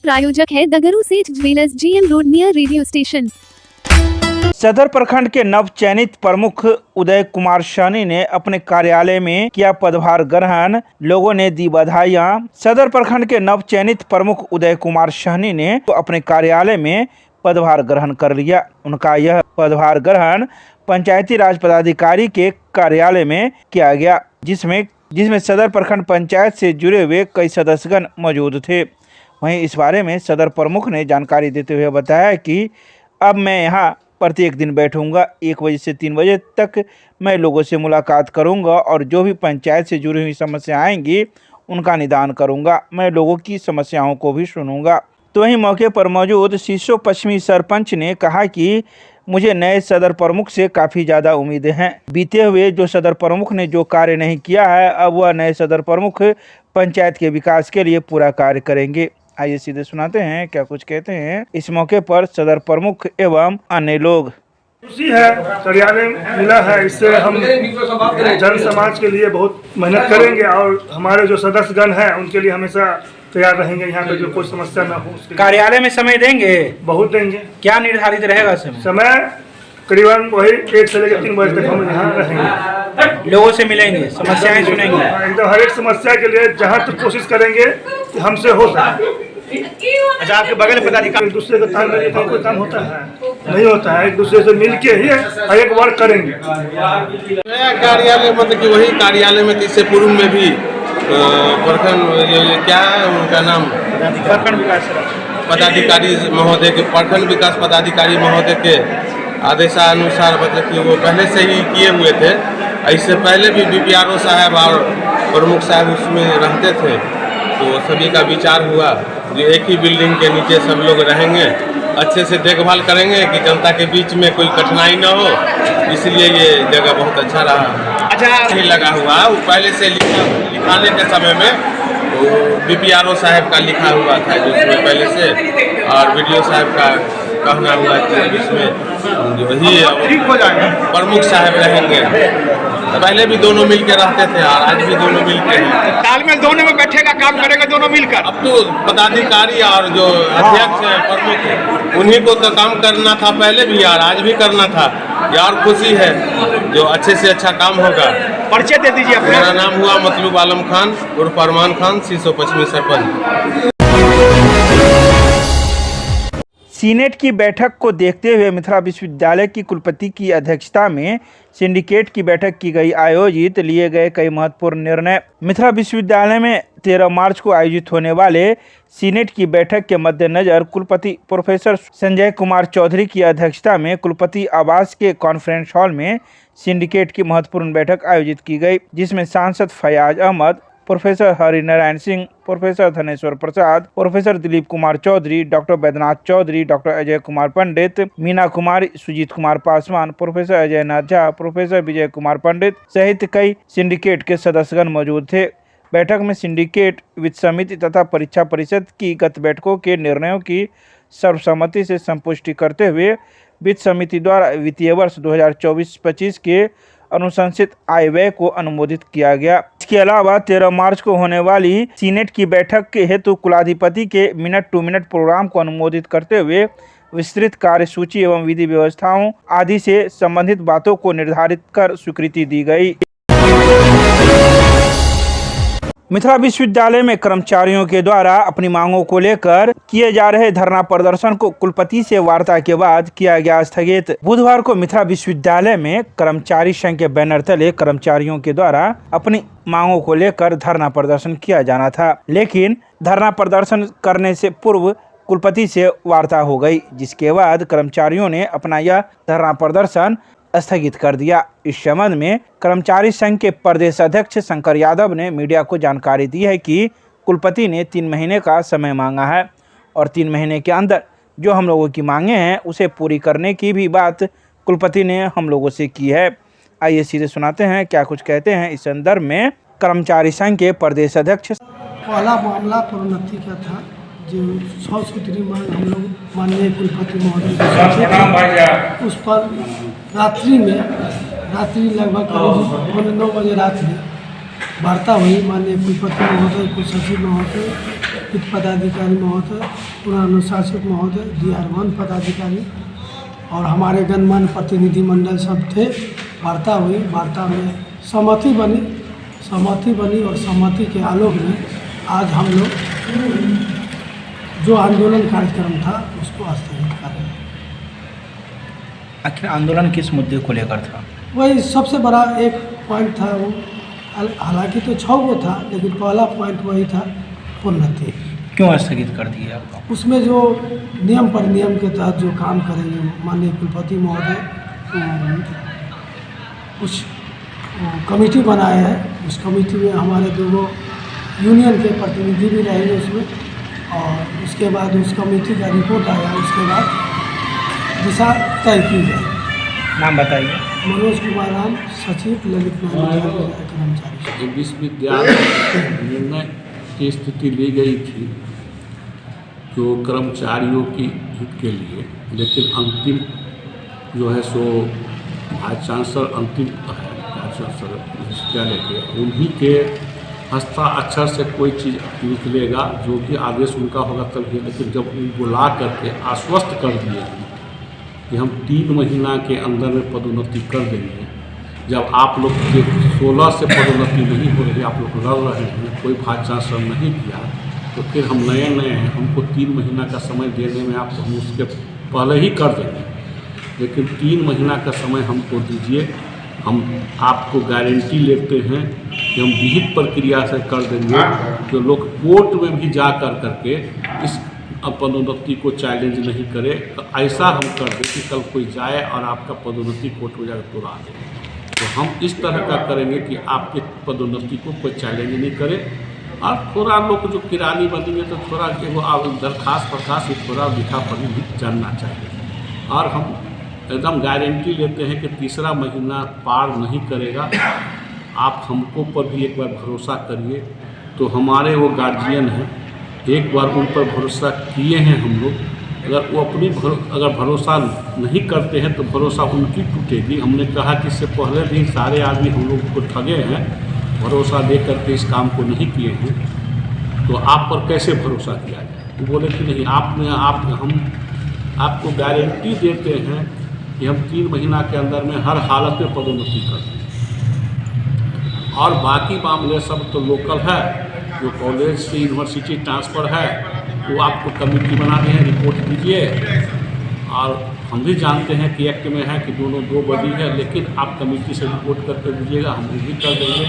प्रायोजक है दगरू सेठ jewellers, GM road near radio station. सदर प्रखंड के नव चयनित प्रमुख उदय कुमार सहनी ने अपने कार्यालय में किया पदभार ग्रहण, लोगों ने दी बधाइयां। सदर प्रखंड के नव चयनित प्रमुख उदय कुमार सहनी ने अपने कार्यालय में पदभार ग्रहण कर लिया। उनका यह पदभार ग्रहण पंचायती राज पदाधिकारी के कार्यालय में किया गया, जिसमें सदर प्रखंड पंचायत से जुड़े हुए कई सदस्यगण मौजूद थे। वहीं इस बारे में सदर प्रमुख ने जानकारी देते हुए बताया कि अब मैं यहाँ प्रत्येक दिन बैठूंगा, 1 बजे से 3 बजे तक मैं लोगों से मुलाकात करूंगा और जो भी पंचायत से जुड़ी हुई समस्या आएंगी उनका निदान करूंगा। मैं लोगों की समस्याओं को भी सुनूंगा। तो वहीं मौके पर मौजूद सीसो पश्चिमी सरपंच ने कहा कि मुझे नए सदर प्रमुख से काफ़ी ज़्यादा उम्मीदें हैं। बीते हुए जो सदर प्रमुख ने जो कार्य नहीं किया है, अब वह नए सदर प्रमुख पंचायत के विकास के लिए पूरा कार्य करेंगे। आइए सीधे सुनाते हैं क्या कुछ कहते हैं इस मौके पर सदर प्रमुख एवं अन्य लोग। खुशी है, कार्यालय मिला है, इससे हम जन समाज के लिए बहुत मेहनत करेंगे और हमारे जो सदस्यगण हैं उनके लिए हमेशा तैयार रहेंगे। यहाँ पे जो कोई समस्या ना हो उसके कार्यालय में समय देंगे, बहुत देंगे। क्या निर्धारित रहेगा समय? करीबन वही 1 से लेकर 3 बजे तक हम यहाँ रहेंगे, लोगों से मिलेंगे, समस्याएं सुनेंगे। एकदम हर एक समस्या के लिए जहाँ तक कोशिश करेंगे कि हमसे हो सके। अच्छा, आपके बगल में पदाधिकारी एक दूसरे का ताल मेल कोई काम होता है नहीं होता है, एक दूसरे से मिल के ही हर एक वर्क करेंगे। नया कार्यालय मतलब कि वही कार्यालय में इससे पूर्व में भी प्रखंड क्या है उनका नाम, प्रखंड विकास पदाधिकारी महोदय के, प्रखंड विकास पदाधिकारी महोदय के आदेशानुसार मतलब कि वो पहले से ही किए हुए थे। इससे पहले भी BPRO साहब और प्रमुख साहब उसमें रहते थे, तो सभी का विचार हुआ जो एक ही बिल्डिंग के नीचे सब लोग रहेंगे, अच्छे से देखभाल करेंगे कि जनता के बीच में कोई कठिनाई न हो, इसलिए ये जगह बहुत अच्छा रहा। अच्छा नहीं लगा हुआ, वो पहले से लिखाने के समय में BPRO साहब का लिखा हुआ था जो उसमें पहले से, और BDO साहब का कहना हुआ कि इसमें जो ही प्रमुख साहब रहेंगे। पहले भी दोनों मिलकर रहते थे और आज भी दोनों मिलकर हैं। तालमेल दोनों में बैठेगा, काम करेगा दोनों मिलकर। अब तो पदाधिकारी और जो अध्यक्ष है प्रमुख, उन्हीं को तो काम करना था पहले भी और आज भी करना था। यार खुशी है जो अच्छे से अच्छा काम होगा। परिचय दे दीजिए अपना। मेरा नाम हुआ मतलूब आलम खान उर्फ अरमान खान, सीसो पश्चिमी सरपंच। सीनेट की बैठक को देखते हुए मिथिला विश्वविद्यालय की कुलपति की अध्यक्षता में सिंडिकेट की बैठक की गई। आयोजित लिए गए कई महत्वपूर्ण निर्णय। मिथिला विश्वविद्यालय में 13 मार्च को आयोजित होने वाले सीनेट की बैठक के मद्देनजर कुलपति प्रोफेसर संजय कुमार चौधरी की अध्यक्षता में कुलपति आवास के कॉन्फ्रेंस हॉल में सिंडिकेट की महत्वपूर्ण बैठक आयोजित की गई, जिसमें सांसद Fayaz Ahmad, professor Harinarayan Singh, professor Dhaneshwar Prasad, professor Dilip Kumar Chaudhary, doctor Baidyanath Chaudhary, doctor Ajay Kumar Pandit, Meena Kumari, Sujit Kumar Paswan, professor Ajay Nath Jha, professor Vijay Kumar Pandit सहित कई सिंडिकेट के सदस्यगण मौजूद थे। बैठक में सिंडिकेट वित्त समिति तथा परीक्षा परिषद की गत बैठकों के निर्णयों की सर्वसम्मति से संपुष्टि करते हुए वित्त समिति द्वारा वित्तीय वर्ष 2024-25 के अनुशंसित आय व्यय को अनुमोदित किया गया। इसके अलावा 13 मार्च को होने वाली सीनेट की बैठक के हेतु कुलाधिपति के मिनट टू मिनट प्रोग्राम को अनुमोदित करते हुए विस्तृत कार्यसूची एवं विधि व्यवस्थाओं आदि से संबंधित बातों को निर्धारित कर स्वीकृति दी गई। मिथिला विश्वविद्यालय में कर्मचारियों के द्वारा अपनी मांगों को लेकर किए जा रहे धरना प्रदर्शन को कुलपति से वार्ता के बाद किया गया स्थगित। बुधवार को मिथिला विश्वविद्यालय में कर्मचारी संघ के बैनर तले कर्मचारियों के द्वारा अपनी मांगों को लेकर धरना प्रदर्शन किया जाना था, लेकिन धरना प्रदर्शन करने से पूर्व कुलपति से वार्ता हो गई, जिसके बाद कर्मचारियों ने अपना यह धरना प्रदर्शन स्थगित कर दिया। इस संबंध में कर्मचारी संघ के प्रदेश अध्यक्ष शंकर यादव ने मीडिया को जानकारी दी है कि कुलपति ने 3 महीने का समय मांगा है और 3 महीने के अंदर जो हम लोगों की मांगे हैं उसे पूरी करने की भी बात कुलपति ने हम लोगों से की है। आइए सीधे सुनाते हैं क्या कुछ कहते हैं इस संदर्भ में कर्मचारी संघ के प्रदेश अध्यक्ष। पहला मामला प्रोन्नति का था, जो 100 सूत्री मांग हम लोग माननीय कुलपति महोदय उस पर रात्रि लगभग करीब 9 बजे रात में वार्ता हुई। माननीय कुलपति महोदय, कुल सचिव महोदय वित्त पदाधिकारी महोदय, पुरानुशासक महोदय, DR1 पदाधिकारी और हमारे गणमान्य प्रतिनिधि मंडल सब थे। वार्ता हुई, वार्ता में सहमति बनी और सहमति के आलोक में आज हम लोग जो आंदोलन कार्यक्रम था उसको स्थगित कर रहे हैं। आखिर आंदोलन किस मुद्दे को लेकर था? वही सबसे बड़ा एक पॉइंट था वो, हालांकि तो 6 वो था, लेकिन पहला पॉइंट वही था प्रोन्नति। क्यों स्थगित कर दिया आपको? उसमें जो नियम के तहत जो काम करेंगे माननीय कुलपति महोदय, कुछ कमेटी बनाए हैं। उस कमेटी में हमारे 2 यूनियन के प्रतिनिधि भी रहेंगे उसमें, और उसके बाद उस कमेटी का रिपोर्ट आया, उसके बाद दिशा तय की जाए। नाम बताइए। मनोज कुमार राम, सचिव ललित नारायण कर्मचारी। विश्वविद्यालय निर्णय की स्थिति ली गई थी जो कर्मचारियों की हित के लिए, लेकिन अंतिम जो है सो वाइस चांसलर अंतिम है, वाइस चांसलर विश्वविद्यालय के, उन्हीं के हस्ताक्षर से कोई चीज़ निकलेगा जो कि आदेश उनका होगा तभी। लेकिन जब उनको ला करके आश्वस्त कर दिए कि हम 3 महीना के अंदर में पदोन्नति कर देंगे, जब आप लोग के 16 से पदोन्नति नहीं हो रही, आप लोग लड़ रहे हैं, कोई वाइस चांसलर नहीं किया, तो फिर हम नए हैं, हमको 3 महीना का समय देने में हम उसके पहले ही कर देंगे, लेकिन 3 महीना का समय हमको दीजिए। हम आपको गारंटी लेते हैं कि हम विहित प्रक्रिया से कर देंगे, जो लोग कोर्ट में भी जा करके इस पदोन्नति को चैलेंज नहीं करे। तो ऐसा हम कर दें कि कल कोई जाए और आपका पदोन्नति कोर्ट में जाकर तुरा दे। तो हम इस तरह का करेंगे कि आपके पदोन्नति को कोई चैलेंज नहीं करे। और थोड़ा लोग जो किरानी बनेंगे तो थोड़ा वो दरखास्त थोड़ा लिखा पढ़ी भी जानना चाहिए। और हम एकदम गारंटी लेते हैं कि 3रा महीना पार नहीं करेगा। आप हमको पर भी एक बार भरोसा करिए। तो हमारे वो गार्जियन हैं, एक बार उन पर भरोसा किए हैं हम लोग। अगर वो अगर भरोसा नहीं करते हैं तो भरोसा उनकी टूटेगी। हमने कहा कि इससे पहले भी सारे आदमी हम लोग को ठगे हैं, भरोसा दे करके इस काम को नहीं किए हैं, तो आप पर कैसे भरोसा किया जाए। तो बोले कि नहीं, हम आपको गारंटी देते हैं कि हम 3 महीना के अंदर में हर हालत में पदोन्नति कर दें। और बाकी मामले सब तो लोकल है, जो कॉलेज से यूनिवर्सिटी ट्रांसफ़र है वो आपको कमेटी बनानी है, रिपोर्ट दीजिए। और हम भी जानते हैं कि एक्ट में है कि दोनों 2 बड़ी है, लेकिन आप कमेटी से रिपोर्ट करके दीजिएगा, हम वो भी कर देंगे।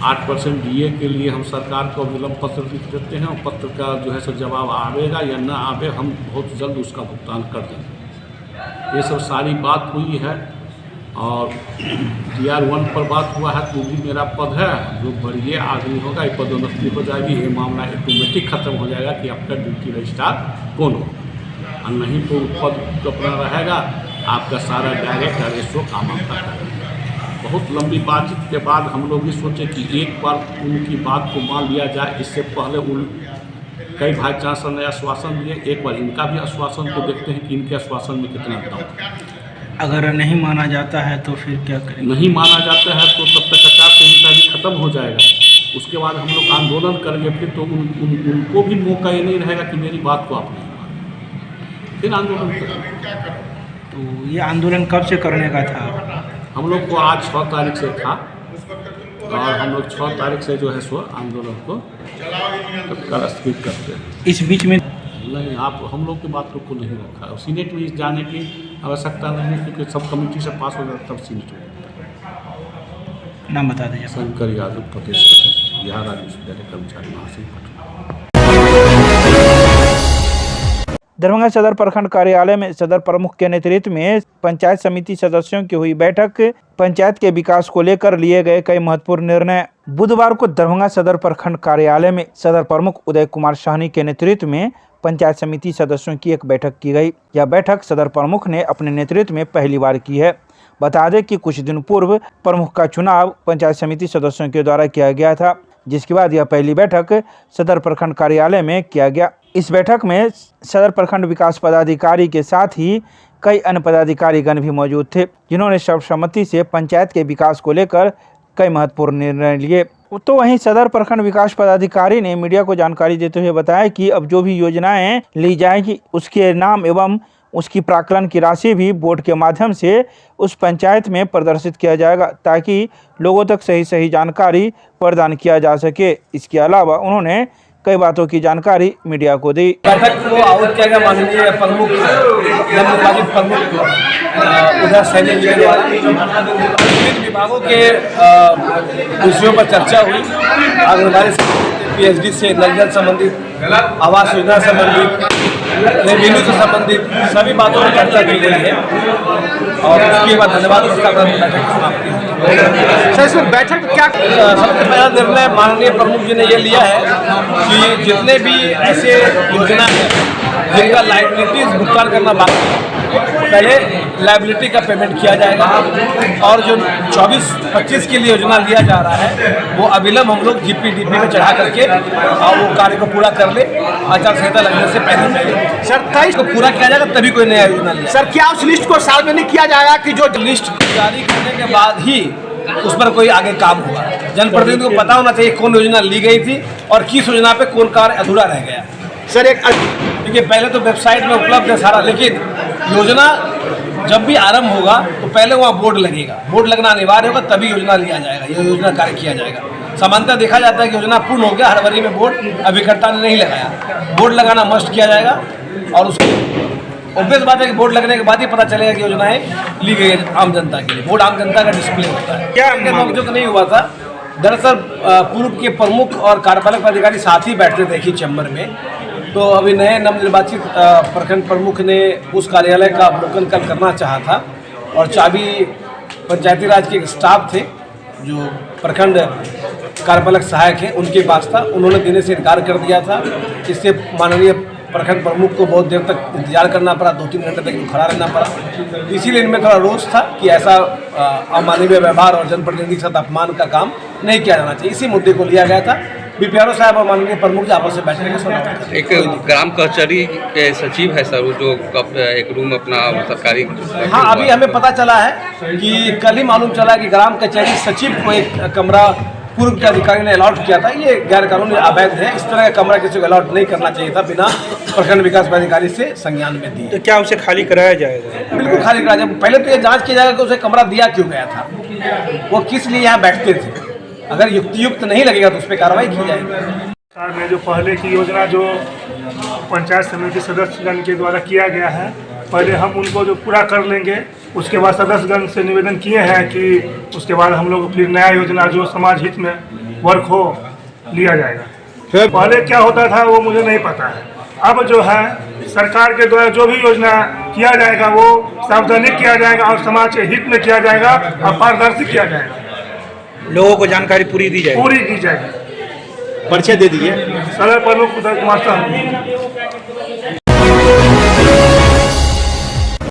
8% DA के लिए हम सरकार को विलम्ब पत्र लिख देते हैं, और पत्र का जो है सो जवाब आवेगा या ना आवे, हम बहुत जल्द उसका भुगतान कर देंगे। ये सब सारी बात हुई है। और DR1 पर बात हुआ है तो भी मेरा पद है, जो बढ़िए आदमी होगा ये पदोन्नति हो जाएगी, ये मामला ऑटोमेटिक खत्म हो जाएगा कि आपका ड्यूटी रजिस्ट्रार कौन हो। और नहीं तो पद अपना रहेगा, आपका सारा डायरेक्ट RSO काम आपका करेगा। बहुत लंबी बातचीत के बाद हम लोग भी सोचे कि एक बार उनकी बात को मान लिया जाए। इससे पहले कई वाइस चांसलर ने आश्वासन दिए, एक बार इनका भी आश्वासन को देखते हैं कि इनके आश्वासन में कितना दम। अगर नहीं माना जाता है तो फिर क्या करें? नहीं माना जाता है तो तब तक आचार संहिता भी खत्म हो जाएगा। उसके बाद हम लोग आंदोलन करेंगे, फिर तो उनको भी मौका ये नहीं रहेगा कि मेरी बात को आप नहीं माने, फिर आंदोलन करेंगे। तो ये आंदोलन कब से करने का था? हम लोग को आज 6 तारीख से था, और हम लोग 6 तारीख से जो है सो आंदोलन को तत्काल स्थगित करते हैं। इस बीच में नहीं, आप हम लोग की बातों को नहीं रखा और सीनेट में जाने की आवश्यकता नहीं है, क्योंकि सब कमेटी से पास हो जाता तब सीनेट में। नाम बता दीजिए। शंकर यादव, प्रदेश अध्यक्ष, बिहार राज्य विश्वविद्यालय कर्मचारी महासंघ पटना। दरभंगा सदर प्रखंड कार्यालय में सदर प्रमुख के नेतृत्व में पंचायत समिति सदस्यों की हुई बैठक। पंचायत के विकास को लेकर लिए गए कई महत्वपूर्ण निर्णय। बुधवार को दरभंगा सदर प्रखंड कार्यालय में सदर प्रमुख उदय कुमार साहनी के नेतृत्व में पंचायत समिति सदस्यों की एक बैठक की गई। यह बैठक सदर प्रमुख ने अपने नेतृत्व में पहली बार की है। बता दें कि कुछ दिन पूर्व प्रमुख का चुनाव पंचायत समिति सदस्यों के द्वारा किया गया था, जिसके बाद यह पहली बैठक सदर प्रखंड कार्यालय में किया गया। इस बैठक में सदर प्रखंड विकास पदाधिकारी के साथ ही कई अन्य पदाधिकारीगण भी मौजूद थे, जिन्होंने सर्वसम्मति से पंचायत के विकास को लेकर कई महत्वपूर्ण निर्णय लिए। तो वहीं सदर प्रखंड विकास पदाधिकारी ने मीडिया को जानकारी देते हुए बताया कि अब जो भी योजनाएं ली जाएगी उसके नाम एवं उसकी प्राक्कलन की राशि भी बोर्ड के माध्यम से उस पंचायत में प्रदर्शित किया जाएगा ताकि लोगों तक सही जानकारी प्रदान किया जा सके। इसके अलावा उन्होंने कई बातों की जानकारी मीडिया को दी। बैठक को आहूत किया गया माननीय प्रमुख नवनिर्वाचित प्रमुख उधर सैनी जी के द्वारा विभिन्न विभागों के विषयों पर चर्चा हुई। आंगनबाड़ी से पीएचडी से नल जल संबंधित, आवास योजना संबंधित, रेवेन्यू से संबंधित सभी बातों पर चर्चा की गई है और उसके बाद धन्यवाद प्रस्ताव बैठक की समाप्ति हुई। सर इसमें बैठक में क्या सबसे पहला निर्णय माननीय प्रमुख जी ने ये लिया है कि जितने भी ऐसे योजना है जिनका लायबिलिटीज भुगतान करना बाकी है, पहले लायबिलिटी का पेमेंट किया जाएगा और जो 24-25 के लिए योजना लिया जा रहा है वो अविलंब हम लोग जीपीडीपी में चढ़ा करके और वो कार्य को पूरा कर ले। आचार संहिता लगने से पहले सर 23 को पूरा किया जाएगा तभी कोई नया योजना लिया। सर क्या उस लिस्ट को सार्वजनिक किया जाएगा कि जो लिस्ट जारी करने के बाद ही उस पर कोई आगे काम होगा। जनप्रतिनिधि को पता होना चाहिए कौन योजना ली गई थी और किस योजना पे कौन कार्य अधूरा रह गया। सर एक देखिए पहले तो वेबसाइट में उपलब्ध है सारा, लेकिन योजना जब भी आरंभ होगा तो पहले वहाँ बोर्ड लगेगा, बोर्ड लगना अनिवार्य होगा तभी योजना लिया जाएगा, ये योजना कार्य किया जाएगा। सामान्यतः देखा जाता है कि योजना पूर्ण हो गया, हड़बड़ी में बोर्ड अभिकर्ता ने नहीं लगाया, बोर्ड लगाना मस्ट किया जाएगा और उसको ऑब्वियस बात है कि बोर्ड लगने के बाद ही पता चलेगा कि योजनाएं ली गई है आम जनता के लिए। बोर्ड आम जनता का डिस्प्ले होता है। क्या जो नहीं हुआ था, दरअसल पूर्व के प्रमुख और कार्यपालक पदाधिकारी साथ ही बैठते थे एक ही चैम्बर में, तो अभी नए नवनिर्वाचित प्रखंड प्रमुख ने उस कार्यालय का अवलोकन कल करना चाहा था और चाबी पंचायती राज के स्टाफ थे जो प्रखंड कार्यपालक सहायक हैं उनके पास था, उन्होंने देने से इनकार कर दिया था। इससे माननीय प्रखंड प्रमुख को बहुत देर तक इंतजार करना पड़ा, 2-3 घंटे तक खड़ा रहना पड़ा। इसीलिए इनमें थोड़ा रोष था कि ऐसा अमानवीय व्यवहार और जनप्रतिनिधि के साथ अपमान का काम नहीं किया जाना चाहिए। इसी मुद्दे को लिया गया था। बीपीआरओ साहब और माननीय प्रमुख जी आपस में बैठने के सुना। एक ग्राम कचहरी के सचिव है सर, जो एक रूम अपना सरकारी। हाँ, अभी हमें पता चला है कि कल ही मालूम चला कि ग्राम कचहरी सचिव को एक कमरा पूर्व के अधिकारी ने अलॉट किया था। ये गैर कानूनी अवैध है, इस तरह का कमरा किसी को अलॉट नहीं करना चाहिए था बिना प्रखंड विकास पदाधिकारी से संज्ञान में दिए। तो क्या उसे खाली कराया जाएगा? बिल्कुल खाली कराया जाएगा। पहले तो ये जांच किया जाएगा कि उसे कमरा दिया क्यों गया था, वो किस लिए यहाँ बैठते थे। अगर युक्त नहीं लगेगा तो उस पर कार्रवाई की जाएगी। सरकार ने जो पहले की योजना जो पंचायत समिति सदस्यगण के द्वारा किया गया है, पहले हम उनको जो पूरा कर लेंगे, उसके बाद सदस्यगण से निवेदन किए हैं कि उसके बाद हम लोग फिर नया योजना जो समाज हित में वर्क हो लिया जाएगा। पहले क्या होता था वो मुझे नहीं पता है। अब जो है सरकार के द्वारा जो भी योजना किया जाएगा वो सार्वजनिक किया जाएगा और समाज के हित में किया जाएगा और पारदर्शी किया जाएगा। लोगों को जानकारी पूरी दी जाएगी। पूरी दी जाएगी। परिचय दे दिए। सदर प्रमुख उदय कुमार साहब।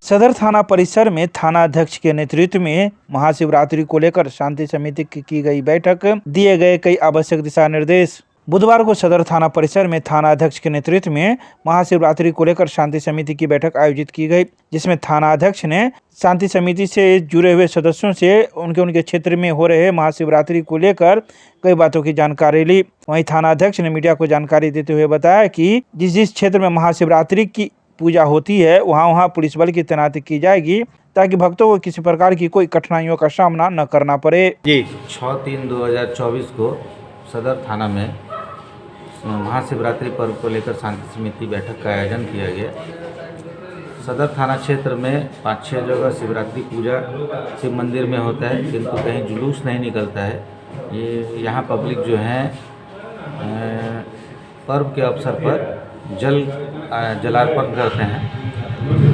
सदर थाना परिसर में थाना अध्यक्ष के नेतृत्व में महाशिवरात्रि को लेकर शांति समिति की गई बैठक, दिए गए कई आवश्यक दिशा निर्देश। बुधवार को सदर थाना परिसर में थाना अध्यक्ष के नेतृत्व में महाशिवरात्रि को लेकर शांति समिति की बैठक आयोजित की गई, जिसमें थाना अध्यक्ष ने शांति समिति से जुड़े हुए सदस्यों से उनके क्षेत्र में हो रहे महाशिवरात्रि को लेकर कई बातों की जानकारी ली। वहीं थाना अध्यक्ष ने मीडिया को जानकारी देते हुए बताया कि जिस क्षेत्र में महाशिवरात्रि की पूजा होती है वहाँ पुलिस बल की तैनाती की जाएगी ताकि भक्तों को किसी प्रकार की कोई कठिनाइयों का सामना न करना पड़े। 6/3/2024 को सदर थाना में महाशिवरात्रि पर्व को लेकर शांति समिति बैठक का आयोजन किया गया। सदर थाना क्षेत्र में 5-6 जगह शिवरात्रि पूजा शिव मंदिर में होता है, किंतु कहीं जुलूस नहीं निकलता है। ये यहाँ पब्लिक जो है पर्व के अवसर पर जलार्पण करते हैं।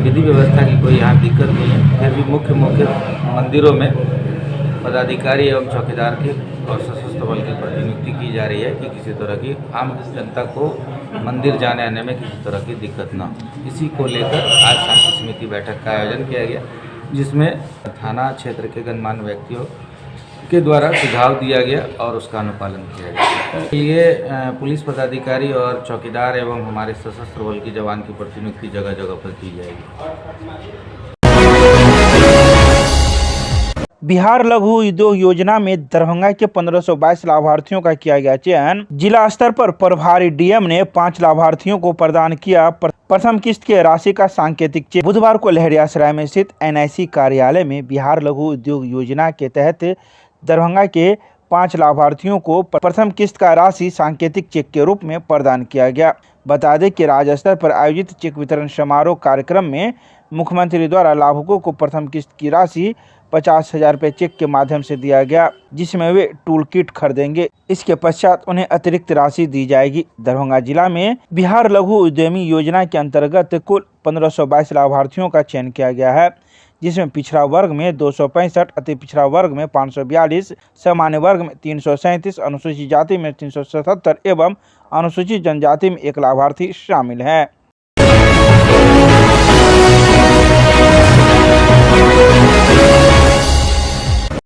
विधि व्यवस्था की कोई यहाँ दिक्कत नहीं है, फिर भी मुख्य मंदिरों में पदाधिकारी एवं चौकीदार के और सशस्त्र बल की प्रतिनियुक्ति की जा रही है कि किसी तरह की आम जनता को मंदिर जाने आने में किसी तरह की दिक्कत ना हो। इसी को लेकर आज शांति समिति बैठक का आयोजन किया गया, जिसमें थाना क्षेत्र के गणमान्य व्यक्तियों के द्वारा सुझाव दिया गया और उसका अनुपालन किया गया। ये पुलिस पदाधिकारी और चौकीदार एवं हमारे सशस्त्र बल के जवान की प्रतिनियुक्ति जगह जगह पर की जाएगी। बिहार लघु उद्योग योजना में दरभंगा के 1522 लाभार्थियों का किया गया चयन। जिला स्तर पर प्रभारी डीएम ने 5 लाभार्थियों को प्रदान किया प्रथम किस्त के राशि का सांकेतिक चेक। बुधवार को लहरियासराय में स्थित एनआईसी कार्यालय में बिहार लघु उद्योग योजना के तहत दरभंगा के 5 लाभार्थियों को प्रथम किस्त का राशि सांकेतिक चेक के रूप में प्रदान किया गया। बता दें कि राज्य स्तर पर आयोजित चेक वितरण समारोह कार्यक्रम में मुख्यमंत्री द्वारा लाभुकों को प्रथम किस्त की राशि 50,000 रुपये चेक के माध्यम से दिया गया, जिसमें वे टूल किट खरीदेंगे। इसके पश्चात उन्हें अतिरिक्त राशि दी जाएगी। दरभंगा जिला में बिहार लघु उद्यमी योजना के अंतर्गत कुल 1522 लाभार्थियों का चयन किया गया है, जिसमें पिछड़ा वर्ग में 265, अति पिछड़ा वर्ग में 542, सामान्य वर्ग में 337, अनुसूचित जाति में 377 एवं अनुसूचित जनजाति में 1 लाभार्थी शामिल है।